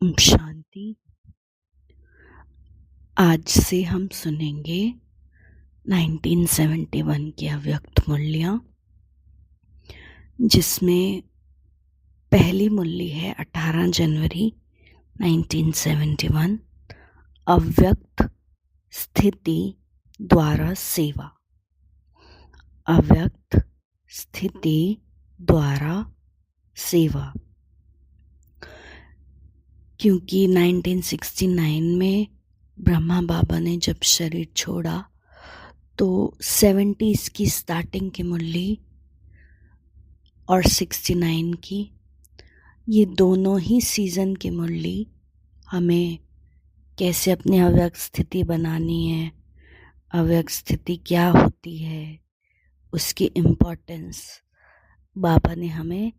शांति। आज से हम सुनेंगे 1971 के अव्यक्त मूल्य, जिसमें पहली मूल्य है 18 जनवरी 1971, अव्यक्त स्थिति द्वारा सेवा। अव्यक्त स्थिति द्वारा सेवा। क्योंकि 1969 में ब्रह्मा बाबा ने जब शरीर छोड़ा तो 70s की स्टार्टिंग की मुरली और 69 की, ये दोनों ही सीज़न की मुरली हमें कैसे अपनी अव्यक्त स्थिति बनानी है, अव्यक्त स्थिति क्या होती है, उसकी इम्पोर्टेंस बाबा ने हमें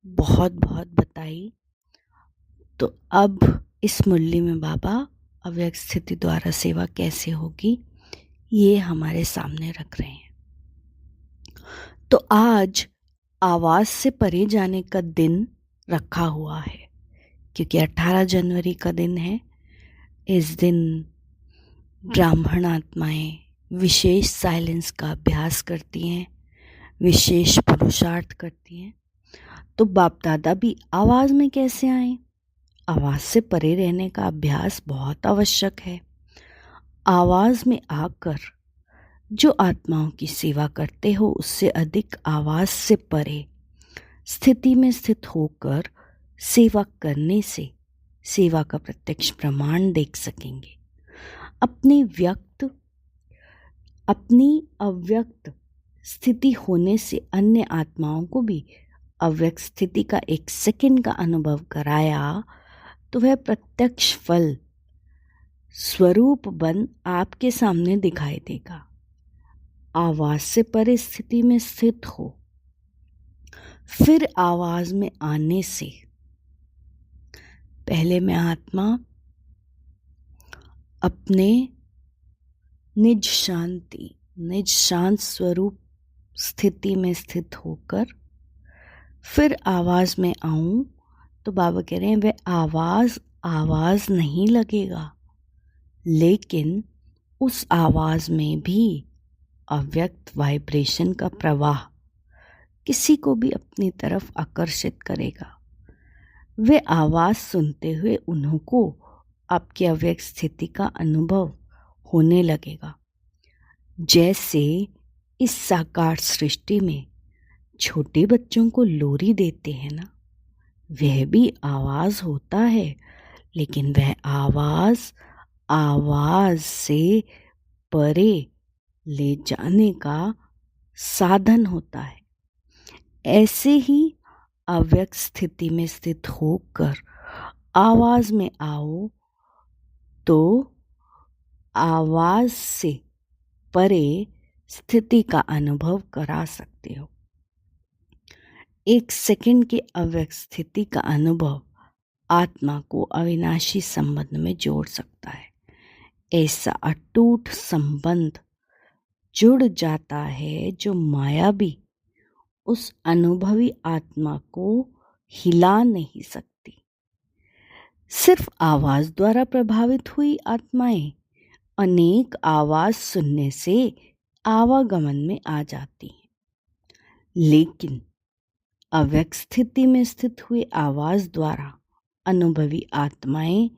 बहुत बहुत बताई। तो अब इस मुरली में बाबा अव्यक्त स्थिति द्वारा सेवा कैसे होगी ये हमारे सामने रख रहे हैं। तो आज आवाज़ से परे जाने का दिन रखा हुआ है, क्योंकि 18 जनवरी का दिन है। इस दिन ब्राह्मण आत्माएं विशेष साइलेंस का अभ्यास करती हैं, विशेष पुरुषार्थ करती हैं। तो बाप दादा भी आवाज़ में कैसे आए? आवाज़ से परे रहने का अभ्यास बहुत आवश्यक है। आवाज़ में आकर जो आत्माओं की सेवा करते हो, उससे अधिक आवाज़ से परे स्थिति में स्थित होकर सेवा करने से सेवा का प्रत्यक्ष प्रमाण देख सकेंगे। अपनी अव्यक्त स्थिति होने से अन्य आत्माओं को भी अव्यक्त स्थिति का एक सेकंड का अनुभव कराया तो वह प्रत्यक्ष फल स्वरूप बन आपके सामने दिखाई देगा। आवाज़ से परे स्थिति में स्थित हो, फिर आवाज़ में आने से पहले मैं आत्मा अपने निज शांत स्वरूप स्थिति में स्थित होकर फिर आवाज़ में आऊं तो बाबा कह रहे हैं वह आवाज़ नहीं लगेगा, लेकिन उस आवाज़ में भी अव्यक्त वाइब्रेशन का प्रवाह किसी को भी अपनी तरफ आकर्षित करेगा। वे आवाज़ सुनते हुए उन्हों को आपकी अव्यक्त स्थिति का अनुभव होने लगेगा। जैसे इस साकार सृष्टि में छोटे बच्चों को लोरी देते हैं ना, वह भी आवाज़ होता है, लेकिन वह आवाज़ से परे ले जाने का साधन होता है। ऐसे ही अव्यक्त स्थिति में स्थित होकर आवाज़ में आओ तो आवाज़ से परे स्थिति का अनुभव करा सकते हो। एक सेकंड की अव्यक्त स्थिति का अनुभव आत्मा को अविनाशी संबंध में जोड़ सकता है। ऐसा अटूट संबंध जुड़ जाता है जो माया भी उस अनुभवी आत्मा को हिला नहीं सकती। सिर्फ आवाज़ द्वारा प्रभावित हुई आत्माएं अनेक आवाज़ सुनने से आवागमन में आ जाती हैं, लेकिन अव्यक्त स्थिति में स्थित हुई आवाज़ द्वारा अनुभवी आत्माएं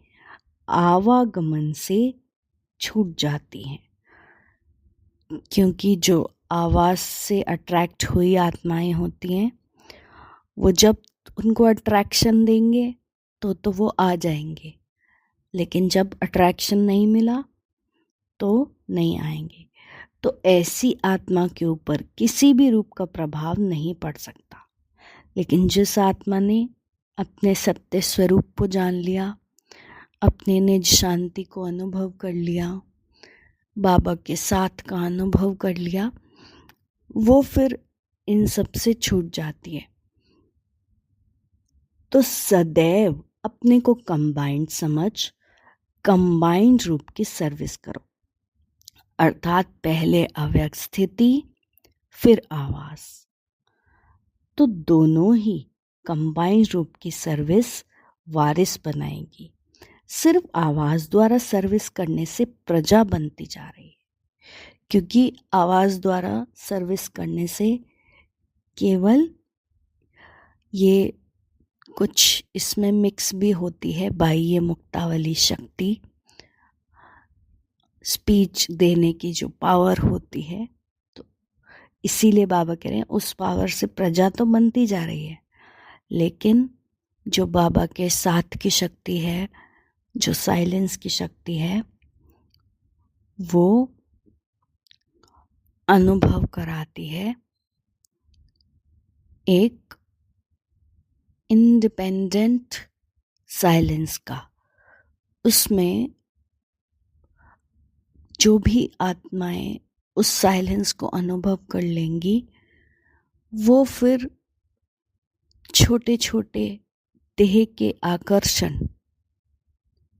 आवागमन से छूट जाती हैं, क्योंकि जो आवाज़ से अट्रैक्ट हुई आत्माएं होती हैं वो जब उनको अट्रैक्शन देंगे तो वो आ जाएंगे, लेकिन जब अट्रैक्शन नहीं मिला तो नहीं आएंगे। तो ऐसी आत्मा के ऊपर किसी भी रूप का प्रभाव नहीं पड़ सकता। लेकिन जिस आत्मा ने अपने सत्य स्वरूप को जान लिया, अपने निज शांति को अनुभव कर लिया, बाबा के साथ का अनुभव कर लिया, वो फिर इन सब से छूट जाती है। तो सदैव अपने को कंबाइंड समझ कंबाइंड रूप की सर्विस करो, अर्थात पहले अव्यक्त स्थिति फिर आवाज़। तो दोनों ही कंबाइंड रूप की सर्विस वारिस बनाएगी। सिर्फ आवाज़ द्वारा सर्विस करने से प्रजा बनती जा रही है, क्योंकि आवाज़ द्वारा सर्विस करने से केवल ये कुछ इसमें मिक्स भी होती है बाह्य मुक्तावली शक्ति, स्पीच देने की जो पावर होती है। तो इसीलिए बाबा कह रहे हैं उस पावर से प्रजा तो बनती जा रही है, लेकिन जो बाबा के साथ की शक्ति है, जो साइलेंस की शक्ति है, वो अनुभव कराती है एक इंडिपेंडेंट साइलेंस का। उसमें जो भी आत्माएं उस साइलेंस को अनुभव कर लेंगी, वो फिर छोटे छोटे देह के आकर्षण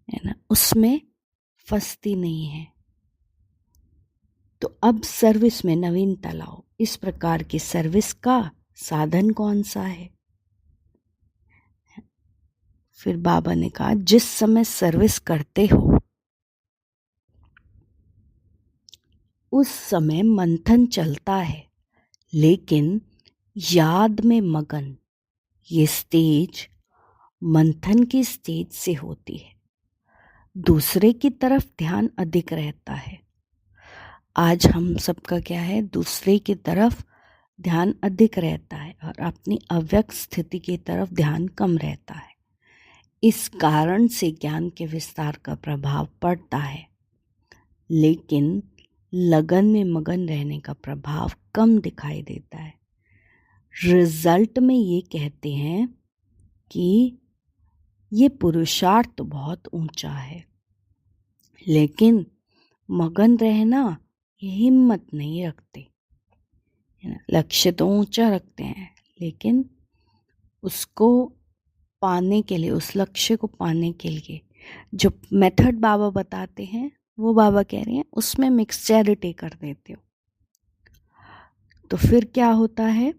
है ना, उसमें फंसती नहीं है। तो अब सर्विस में नवीनता लाओ। इस प्रकार की सर्विस का साधन कौन सा है? फिर बाबा ने कहा, जिस समय सर्विस करते हो उस समय मंथन चलता है, लेकिन याद में मगन ये स्टेज मंथन की स्टेज से होती है। दूसरे की तरफ ध्यान अधिक रहता है। आज हम सबका क्या है, दूसरे की तरफ ध्यान अधिक रहता है और अपनी अव्यक्त स्थिति की तरफ ध्यान कम रहता है। इस कारण से ज्ञान के विस्तार का प्रभाव पड़ता है, लेकिन लगन में मगन रहने का प्रभाव कम दिखाई देता है। रिजल्ट में ये कहते हैं कि ये पुरुषार्थ बहुत ऊंचा है, लेकिन मगन रहना ये हिम्मत नहीं रखते, है ना। लक्ष्य तो ऊंचा रखते हैं, लेकिन उसको पाने के लिए, उस लक्ष्य को पाने के लिए जो मेथड बाबा बताते हैं, वो बाबा कह रहे हैं उसमें मिक्सचैरिटी कर देते हो। तो फिर क्या होता है,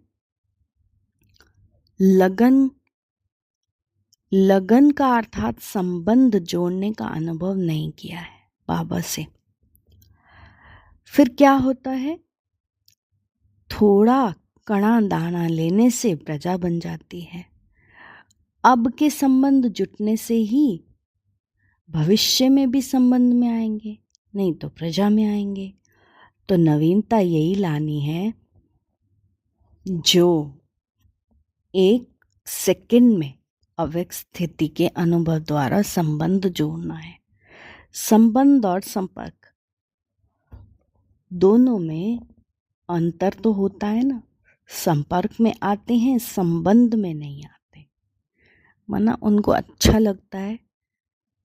लगन का अर्थात संबंध जोड़ने का अनुभव नहीं किया है बाबा से। फिर क्या होता है, थोड़ा कणा दाना लेने से प्रजा बन जाती है। अब के संबंध जुटने से ही भविष्य में भी संबंध में आएंगे, नहीं तो प्रजा में आएंगे। तो नवीनता यही लानी है, जो एक सेकंड में अव्यक्त स्थिति के अनुभव द्वारा संबंध जोड़ना है। संबंध और संपर्क दोनों में अंतर तो होता है ना। संपर्क में आते हैं, संबंध में नहीं आते। माना उनको अच्छा लगता है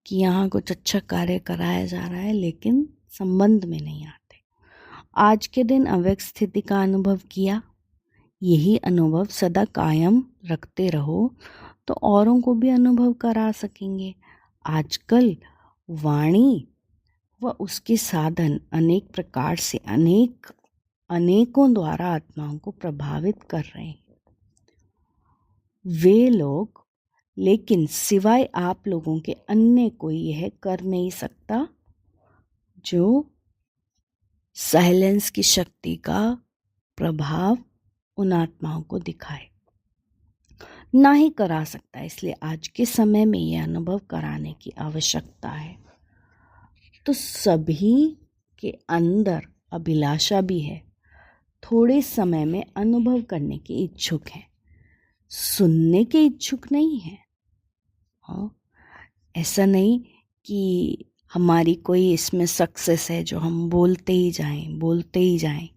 कि यहाँ कुछ अच्छा कार्य कराया जा रहा है, लेकिन संबंध में नहीं आते। आज के दिन अव्यक्त स्थिति का अनुभव किया, यही अनुभव सदा कायम रखते रहो तो औरों को भी अनुभव करा सकेंगे। आजकल वाणी व उसके साधन अनेक प्रकार से अनेकों द्वारा आत्माओं को प्रभावित कर रहे हैं। वे लोग, लेकिन सिवाय आप लोगों के अन्य कोई यह कर नहीं सकता जो साइलेंस की शक्ति का प्रभाव उन आत्माओं को दिखाए, ना ही करा सकता। इसलिए आज के समय में यह अनुभव कराने की आवश्यकता है। तो सभी के अंदर अभिलाषा भी है, थोड़े समय में अनुभव करने के इच्छुक हैं, सुनने के इच्छुक नहीं है। हाँ, ऐसा नहीं कि हमारी कोई इसमें सक्सेस है जो हम बोलते ही जाएं।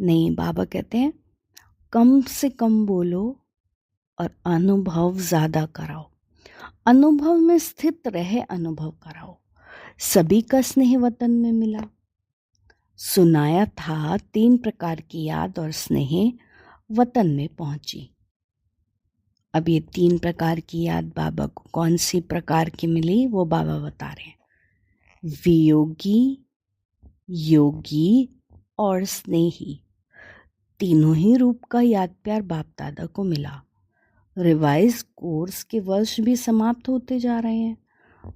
नहीं, बाबा कहते हैं कम से कम बोलो और अनुभव ज़्यादा कराओ। अनुभव में स्थित रहे अनुभव कराओ। सभी का स्नेह वतन में मिला। सुनाया था 3 प्रकार की याद और स्नेह वतन में पहुंची। अब ये 3 प्रकार की याद बाबा को कौन सी प्रकार की मिली, वो बाबा बता रहे हैं। वियोगी, योगी और स्नेही, तीनों ही रूप का याद प्यार बाप दादा को मिला। रिवाइज कोर्स के वर्ष भी समाप्त होते जा रहे हैं।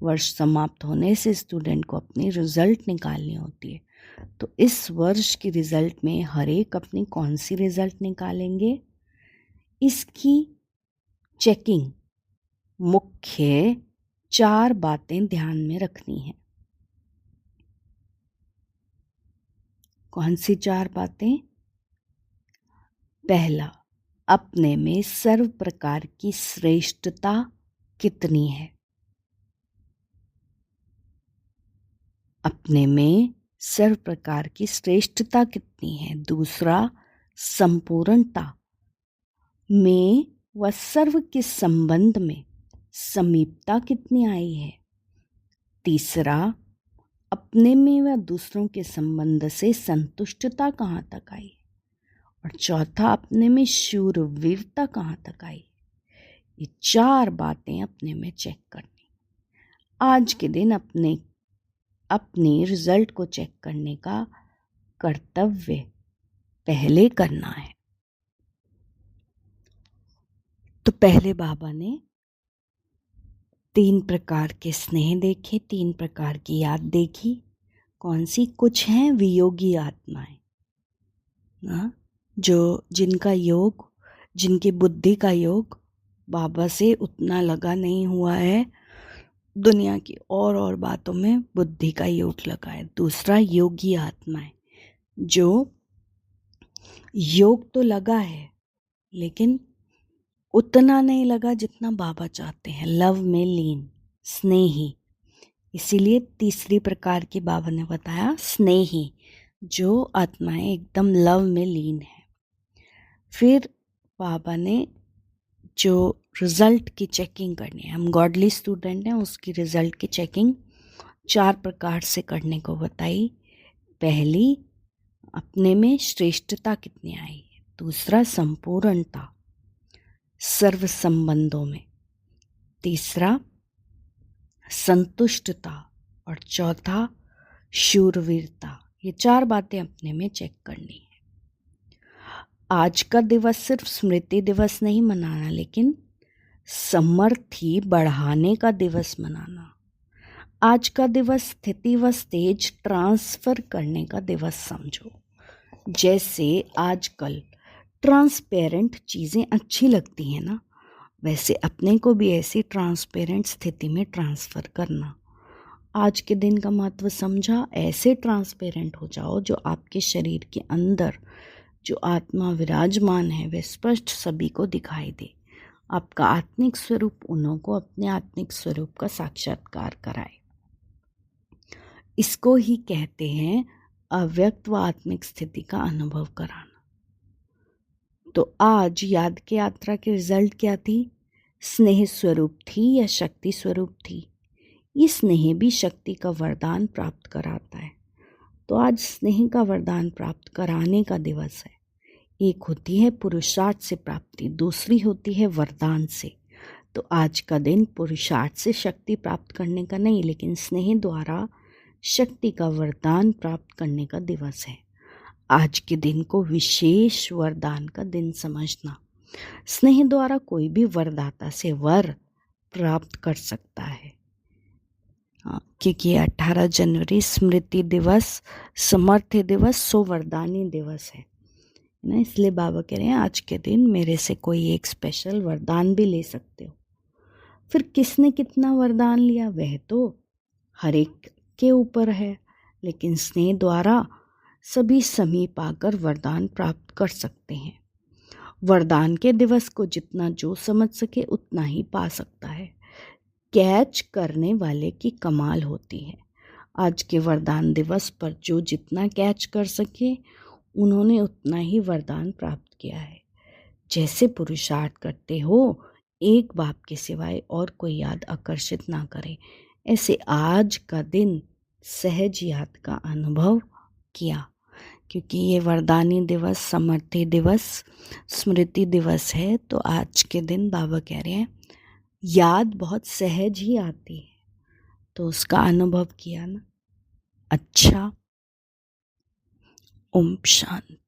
वर्ष समाप्त होने से स्टूडेंट को अपनी रिजल्ट निकालनी होती है। तो इस वर्ष की रिजल्ट में हर एक अपनी कौन सी रिजल्ट निकालेंगे, इसकी चेकिंग मुख्य 4 बातें ध्यान में रखनी है। कौन सी 4 बातें? पहला, अपने में सर्व प्रकार की श्रेष्ठता कितनी है। अपने में सर्व प्रकार की श्रेष्ठता कितनी है। दूसरा, संपूर्णता में व सर्व के संबंध में समीपता कितनी आई है। तीसरा, अपने में व दूसरों के संबंध से संतुष्टता कहाँ तक आई। और चौथा, अपने में शूरवीरता कहाँ तक आई। ये 4 बातें अपने में चेक करनी। आज के दिन अपनी रिजल्ट को चेक करने का कर्तव्य पहले करना है। तो पहले बाबा ने 3 प्रकार के स्नेह देखे, 3 प्रकार की याद देखी। कौन सी? कुछ हैं वियोगी आत्माएं ना, जो जिनका योग, जिनकी बुद्धि का योग बाबा से उतना लगा नहीं हुआ है, दुनिया की और बातों में बुद्धि का योग लगा है। दूसरा, योगी आत्माएं, जो योग तो लगा है लेकिन उतना नहीं लगा जितना बाबा चाहते हैं, लव में लीन, स्नेही। इसीलिए तीसरी प्रकार की बाबा ने बताया स्नेही, जो आत्माएं एकदम लव में लीन है। फिर बाबा ने जो रिज़ल्ट की चेकिंग करनी है, हम गॉडली स्टूडेंट हैं, उसकी रिज़ल्ट की चेकिंग 4 प्रकार से करने को बताई। पहली, अपने में श्रेष्ठता कितनी आई। दूसरा, संपूर्णता सर्व संबंधों में। तीसरा, संतुष्टता। और चौथा, शूरवीरता। ये 4 बातें अपने में चेक करनी है। आज का दिवस सिर्फ स्मृति दिवस नहीं मनाना, लेकिन समर्थी बढ़ाने का दिवस मनाना। आज का दिवस स्थिति व स्टेज ट्रांसफ़र करने का दिवस समझो। जैसे आजकल ट्रांसपेरेंट चीज़ें अच्छी लगती हैं ना, वैसे अपने को भी ऐसी ट्रांसपेरेंट स्थिति में ट्रांसफ़र करना। आज के दिन का महत्व समझा, ऐसे ट्रांसपेरेंट हो जाओ जो आपके शरीर के अंदर जो आत्मा विराजमान है वह स्पष्ट सभी को दिखाई दे। आपका आत्मिक स्वरूप उन्हों को अपने आत्मिक स्वरूप का साक्षात्कार कराए। इसको ही कहते हैं अव्यक्त व आत्मिक स्थिति का अनुभव कराना। तो आज याद की यात्रा की रिजल्ट क्या थी? स्नेह स्वरूप थी या शक्ति स्वरूप थी? ये स्नेह भी शक्ति का वरदान प्राप्त कराता है। तो आज स्नेह का वरदान प्राप्त कराने का दिवस है। एक होती है पुरुषार्थ से प्राप्ति, दूसरी होती है वरदान से। तो आज का दिन पुरुषार्थ से शक्ति प्राप्त करने का नहीं, लेकिन स्नेह द्वारा शक्ति का वरदान प्राप्त करने का दिवस है। आज के दिन को विशेष वरदान का दिन समझना। स्नेह द्वारा कोई भी वरदाता से वर प्राप्त कर सकता है। क्योंकि 18 जनवरी स्मृति दिवस, समर्थ्य दिवस, सो वरदानी दिवस है ना, इसलिए बाबा कह रहे हैं आज के दिन मेरे से कोई एक स्पेशल वरदान भी ले सकते हो। फिर किसने कितना वरदान लिया वह तो हर एक के ऊपर है, लेकिन स्नेह द्वारा सभी समीप आकर वरदान प्राप्त कर सकते हैं। वरदान के दिवस को जितना जो समझ सके उतना ही पा सकता है। कैच करने वाले की कमाल होती है। आज के वरदान दिवस पर जो जितना कैच कर सके उन्होंने उतना ही वरदान प्राप्त किया है। जैसे पुरुषार्थ करते हो एक बाप के सिवाय और कोई याद आकर्षित ना करे, ऐसे आज का दिन सहज याद का अनुभव किया। क्योंकि ये वरदानी दिवस, समर्थी दिवस, स्मृति दिवस है, तो आज के दिन बाबा कह रहे हैं याद बहुत सहज ही आती है, तो उसका अनुभव किया ना। अच्छा, ओम शांति।